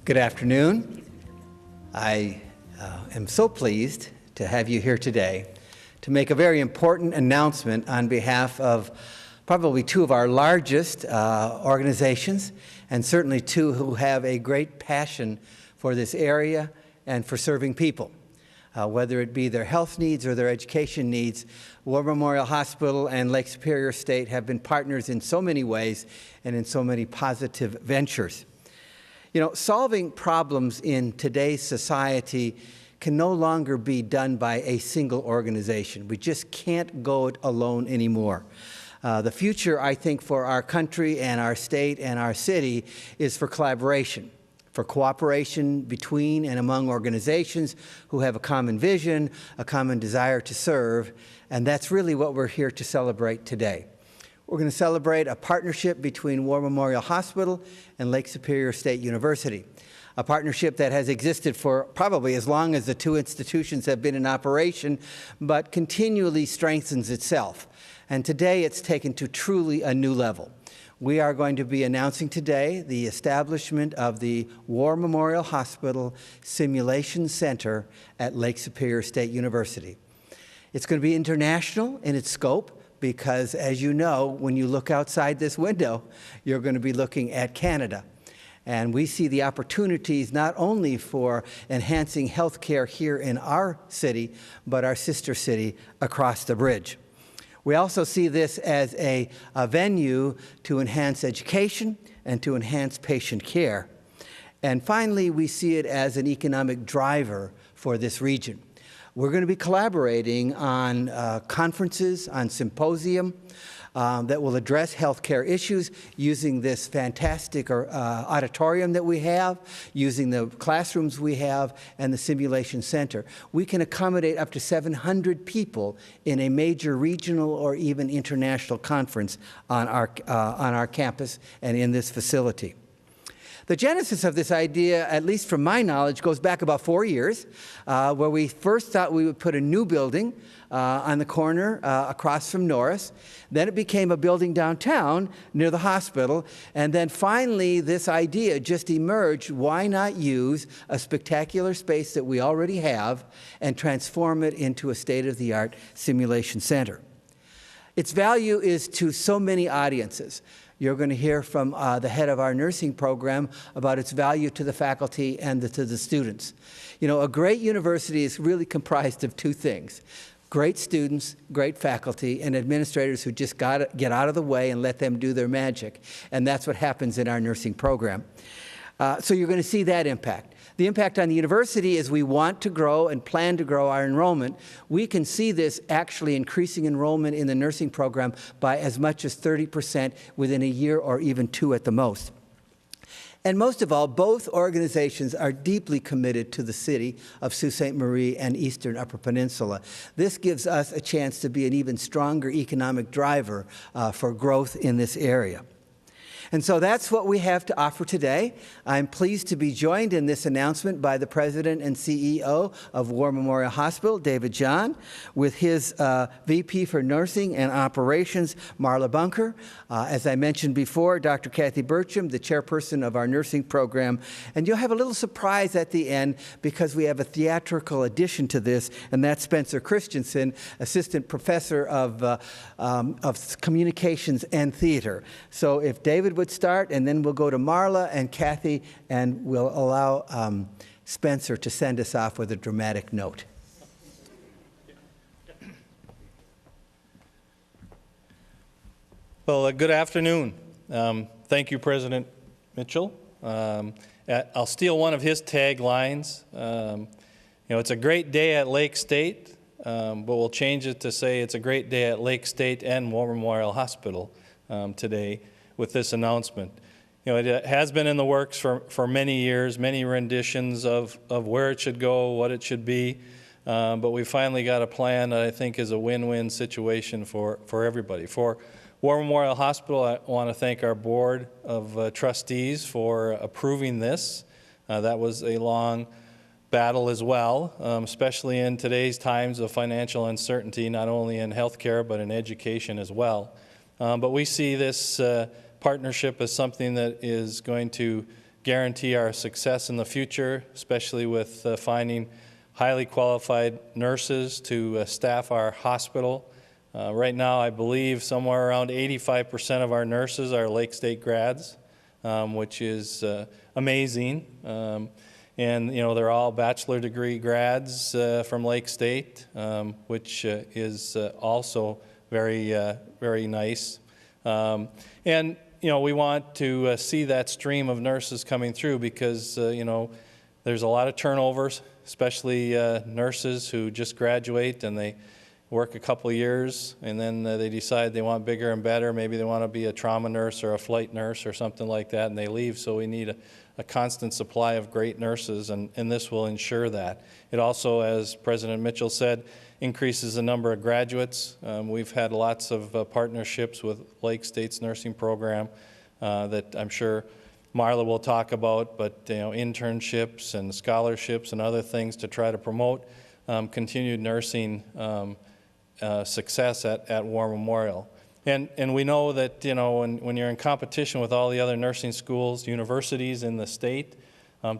Good afternoon. I am so pleased to have you here today to make a very important announcement on behalf of probably two of our largest organizations, and certainly two who have a great passion for this area and for serving people. Whether it be their health needs or their education needs, War Memorial Hospital and Lake Superior State have been partners in so many ways and in so many positive ventures. You know, solving problems in today's society can no longer be done by a single organization. We just can't go it alone anymore. The future, I think, for our country and our state and our city is for collaboration, for cooperation between and among organizations who have a common vision, a common desire to serve, and that's really what we're here to celebrate today. We're going to celebrate a partnership between War Memorial Hospital and Lake Superior State University, a partnership that has existed for probably as long as the two institutions have been in operation, but continually strengthens itself. And today it's taken to truly a new level. We are going to be announcing today the establishment of the War Memorial Hospital Simulation Center at Lake Superior State University. It's going to be international in its scope because, as you know, when you look outside this window, you're going to be looking at Canada. And we see the opportunities not only for enhancing health care here in our city, but our sister city across the bridge. We also see this as a venue to enhance education and to enhance patient care. And finally, we see it as an economic driver for this region. We're going to be collaborating on conferences, on symposium that will address healthcare issues using this fantastic auditorium that we have, using the classrooms we have, and the simulation center. We can accommodate up to 700 people in a major regional or even international conference on our campus and in this facility. The genesis of this idea, at least from my knowledge, goes back about 4 years, where we first thought we would put a new building on the corner across from Norris. Then it became a building downtown near the hospital. And then finally, this idea just emerged: why not use a spectacular space that we already have and transform it into a state-of-the-art simulation center? Its value is to so many audiences. You're going to hear from the head of our nursing program about its value to the faculty and to the students. You know, a great university is really comprised of two things: great students, great faculty, and administrators who just got to get out of the way and let them do their magic. And that's what happens in our nursing program. So you're going to see that impact. The impact on the university is we want to grow and plan to grow our enrollment. We can see this actually increasing enrollment in the nursing program by as much as 30% within a year or even 2 at the most. And most of all, both organizations are deeply committed to the city of Sault Ste. Marie and Eastern Upper Peninsula. This gives us a chance to be an even stronger economic driver for growth in this area. And so that's what we have to offer today. I'm pleased to be joined in this announcement by the President and CEO of War Memorial Hospital, David John, with his VP for Nursing and Operations, Marla Bunker. As I mentioned before, Dr. Kathy Burcham, the chairperson of our nursing program. And you'll have a little surprise at the end because we have a theatrical addition to this, and that's Spencer Christensen, Assistant Professor of Communications and Theater. So if David would start, and then we'll go to Marla and Kathy, and we'll allow Spencer to send us off with a dramatic note. Well, good afternoon. Thank you, President Mitchell. I'll steal one of his taglines. You know, it's a great day at Lake State, but we'll change it to say it's a great day at Lake State and War Memorial Hospital today with this announcement. You know, it has been in the works for many years, many renditions of where it should go, what it should be, but we finally got a plan that I think is a win-win situation for everybody. For War Memorial Hospital, I want to thank our board of trustees for approving this. That was a long battle as well, especially in today's times of financial uncertainty, not only in healthcare but in education as well. But we see this partnership as something that is going to guarantee our success in the future, especially with finding highly qualified nurses to staff our hospital. Right now, I believe somewhere around 85% of our nurses are Lake State grads, which is amazing. And, you know, they're all bachelor degree grads from Lake State, which is also very, very nice. And, you know, we want to see that stream of nurses coming through because, you know, there's a lot of turnovers, especially nurses who just graduate and they work a couple years and then they decide they want bigger and better. Maybe they want to be a trauma nurse or a flight nurse or something like that, and they leave. So we need a constant supply of great nurses, and this will ensure that. It also, as President Mitchell said, increases the number of graduates. We've had lots of partnerships with Lake State's nursing program that I'm sure Marla will talk about, but you know, internships and scholarships and other things to try to promote continued nursing success at War Memorial. And we know that, you know, when you're in competition with all the other nursing schools, universities in the state,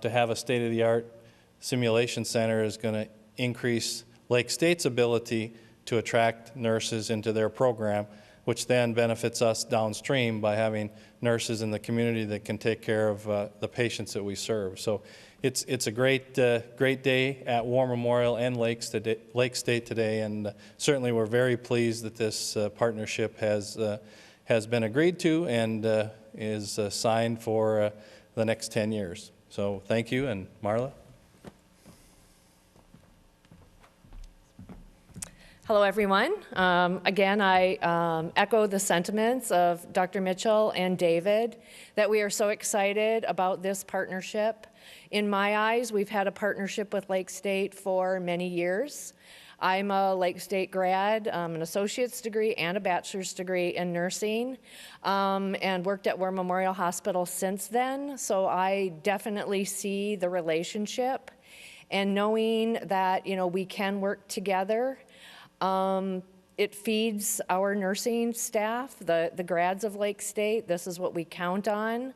to have a state-of-the-art simulation center is going to increase Lake State's ability to attract nurses into their program, which then benefits us downstream by having nurses in the community that can take care of the patients that we serve. So it's a great day at War Memorial and Lake State today, and certainly we're very pleased that this partnership has been agreed to and is signed for the next 10 years. So thank you, and Marla. Hello, everyone. Again, I echo the sentiments of Dr. Mitchell and David that we are so excited about this partnership. In my eyes, we've had a partnership with Lake State for many years. I'm a Lake State grad, an associate's degree and a bachelor's degree in nursing, and worked at War Memorial Hospital since then. So I definitely see the relationship, and knowing that, you know, we can work together. It feeds our nursing staff, the grads of Lake State. This is what we count on.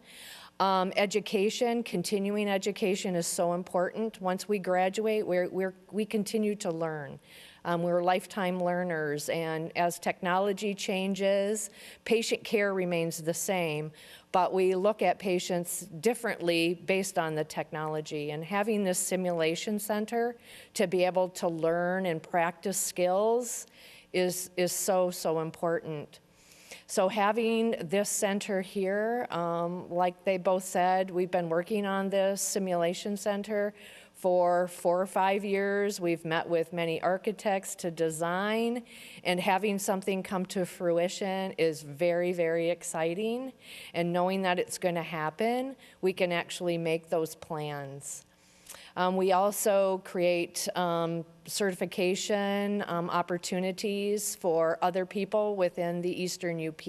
Education, continuing education is so important. Once we graduate, we continue to learn. We're lifetime learners, and as technology changes, patient care remains the same, but we look at patients differently based on the technology. And having this simulation center to be able to learn and practice skills is so important. So having this center here, like they both said, we've been working on this simulation center for 4 or 5 years. We've met with many architects to design, and having something come to fruition is very, very exciting. And knowing that it's going to happen, we can actually make those plans. We also create certification opportunities for other people within the Eastern UP.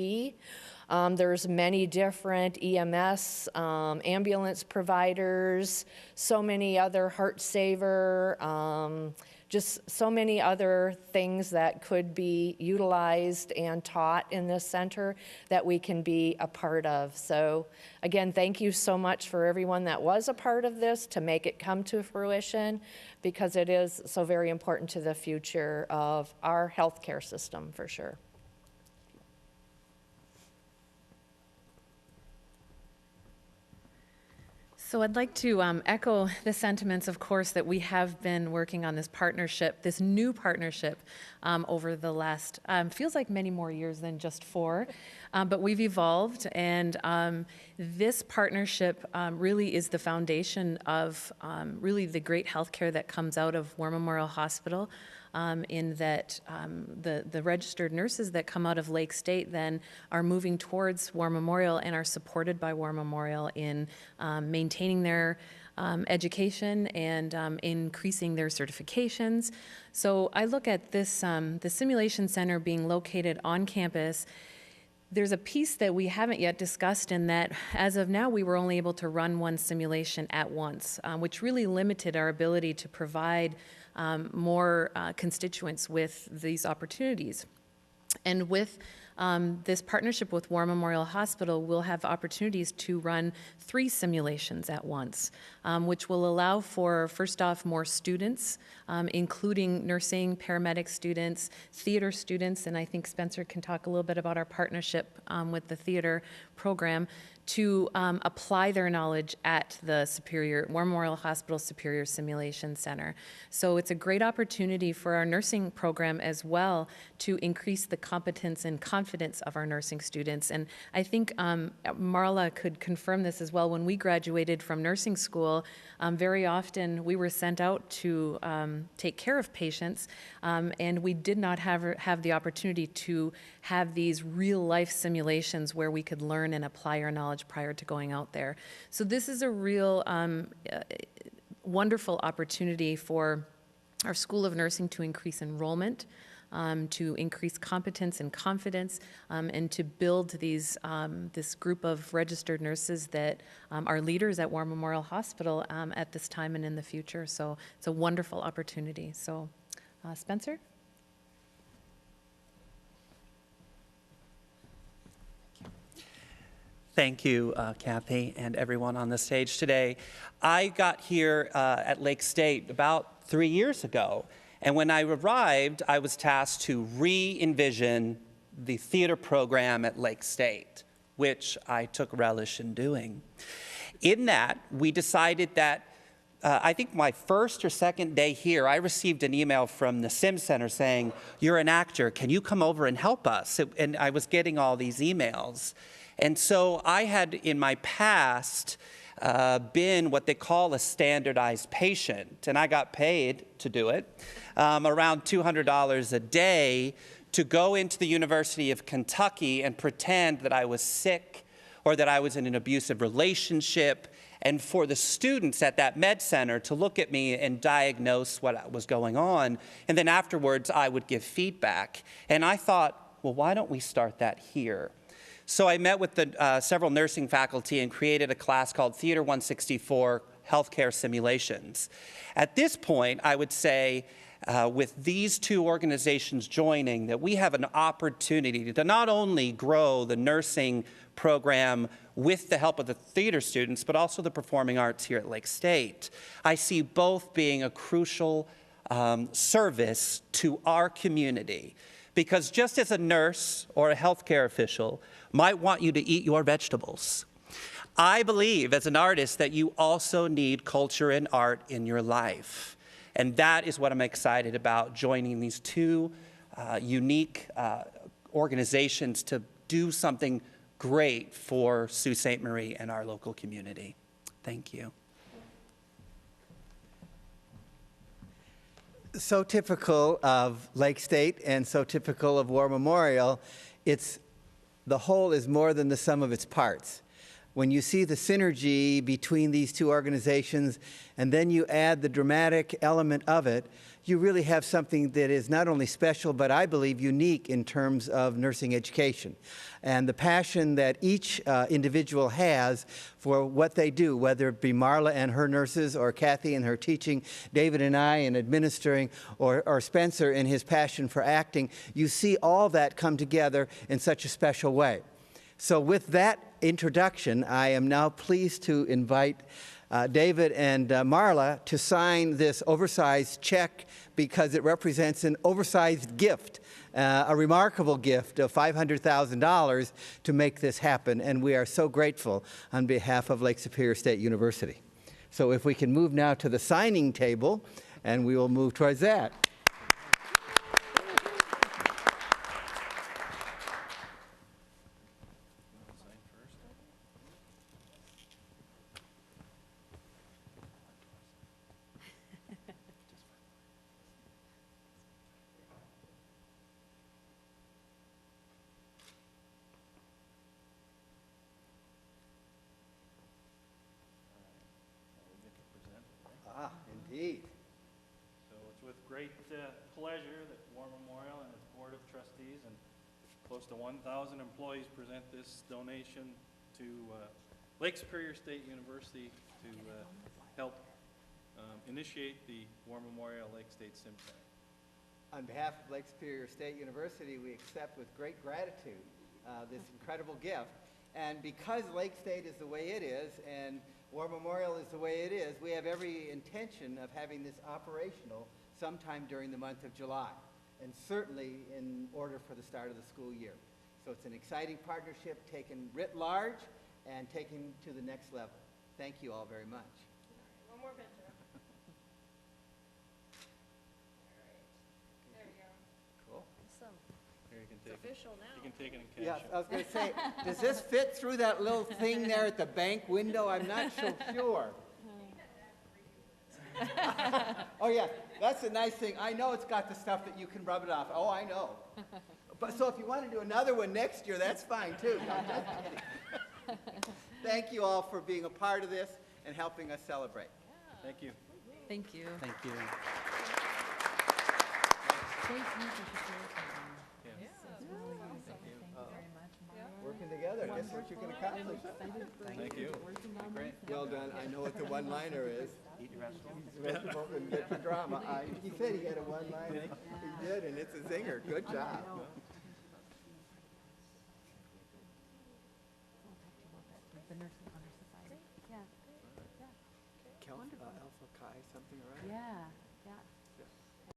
There's many different EMS, ambulance providers, so many other heart saver, just so many other things that could be utilized and taught in this center that we can be a part of. So again, thank you so much for everyone that was a part of this to make it come to fruition, because it is so very important to the future of our healthcare system for sure. So I'd like to echo the sentiments, of course, that we have been working on this partnership, this new partnership, over the last, feels like many more years than just 4, but we've evolved, and this partnership really is the foundation of really the great healthcare that comes out of War Memorial Hospital. In that the registered nurses that come out of Lake State then are moving towards War Memorial and are supported by War Memorial in maintaining their education and increasing their certifications. So I look at this, the simulation center being located on campus. There's a piece that we haven't yet discussed in that, as of now, we were only able to run one simulation at once, which really limited our ability to provide more constituents with these opportunities. And with this partnership with War Memorial Hospital will have opportunities to run 3 simulations at once, which will allow for, first off, more students, including nursing, paramedic students, theater students, and I think Spencer can talk a little bit about our partnership with the theater program, to apply their knowledge at the War Memorial Hospital Superior Simulation Center. So it's a great opportunity for our nursing program as well to increase the competence and confidence of our nursing students. And I think Marla could confirm this as well. When we graduated from nursing school, very often we were sent out to take care of patients, and we did not have the opportunity to have these real-life simulations where we could learn and apply our knowledge prior to going out there. So this is a real wonderful opportunity for our School of Nursing to increase enrollment, to increase competence and confidence, and to build these, this group of registered nurses that are leaders at War Memorial Hospital at this time and in the future. So it's a wonderful opportunity. So Spencer? Thank you, Kathy, and everyone on the stage today. I got here at Lake State about 3 years ago, and when I arrived, I was tasked to re-envision the theater program at Lake State, which I took relish in doing. In that, we decided that I think my first or second day here, I received an email from the Sim Center saying, "You're an actor, can you come over and help us?" And I was getting all these emails. And so I had, in my past, been what they call a standardized patient, and I got paid to do it, around $200 a day, to go into the University of Kentucky and pretend that I was sick or that I was in an abusive relationship, and for the students at that med center to look at me and diagnose what was going on, and then afterwards I would give feedback. And I thought, well, why don't we start that here? So I met with the several nursing faculty and created a class called Theater 164, Healthcare Simulations. At this point, I would say, with these 2 organizations joining, that we have an opportunity to not only grow the nursing program with the help of the theater students, but also the performing arts here at Lake State. I see both being a crucial service to our community. Because just as a nurse or a healthcare official might want you to eat your vegetables, I believe as an artist that you also need culture and art in your life. And that is what I'm excited about, joining these 2 unique organizations to do something great for Sault Ste. Marie and our local community. Thank you. So typical of Lake State and so typical of War Memorial, the whole is more than the sum of its parts. When you see the synergy between these 2 organizations and then you add the dramatic element of it, you really have something that is not only special, but I believe unique in terms of nursing education. And the passion that each individual has for what they do, whether it be Marla and her nurses, or Kathy and her teaching, David and I in administering, or Spencer in his passion for acting, you see all that come together in such a special way. So with that introduction, I am now pleased to invite David and Marla to sign this oversized check because it represents an oversized gift, a remarkable gift of $500,000 to make this happen, and we are so grateful on behalf of Lake Superior State University. So if we can move now to the signing table, and we will move towards that. Indeed. So it's with great pleasure that War Memorial and its Board of Trustees and close to 1,000 employees present this donation to Lake Superior State University to help initiate the War Memorial Lake State Sim Center. On behalf of Lake Superior State University, we accept with great gratitude this incredible gift. And because Lake State is the way it is and War Memorial is the way it is, we have every intention of having this operational sometime during the month of July, and certainly in order for the start of the school year. So it's an exciting partnership taken writ large and taken to the next level. Thank you all very much. One more picture. There we go. Cool. Awesome. Here, you can It's take it. official now. You can take it and Yes, cash I was going to say, does this fit through that little thing there at the bank window? I'm not so sure. Oh, yeah, that's the nice thing. I know it's got the stuff that you can rub it off. Oh, I know. But so if you want to do another one next year, that's fine too. No, I'm just kidding. Thank you all for being a part of this and helping us celebrate. it. Thank you. Thank you. Thank you. Working together, guess what you can accomplish. Thank you. Well done. I know what the one-liner is. Eat your vegetables. Vegetables and get your drama. He said he had a one-liner. He did, and it's a zinger. Good job. The Nursing Honor Society. Yeah. Alpha Chi, something, right? Yeah. Yeah.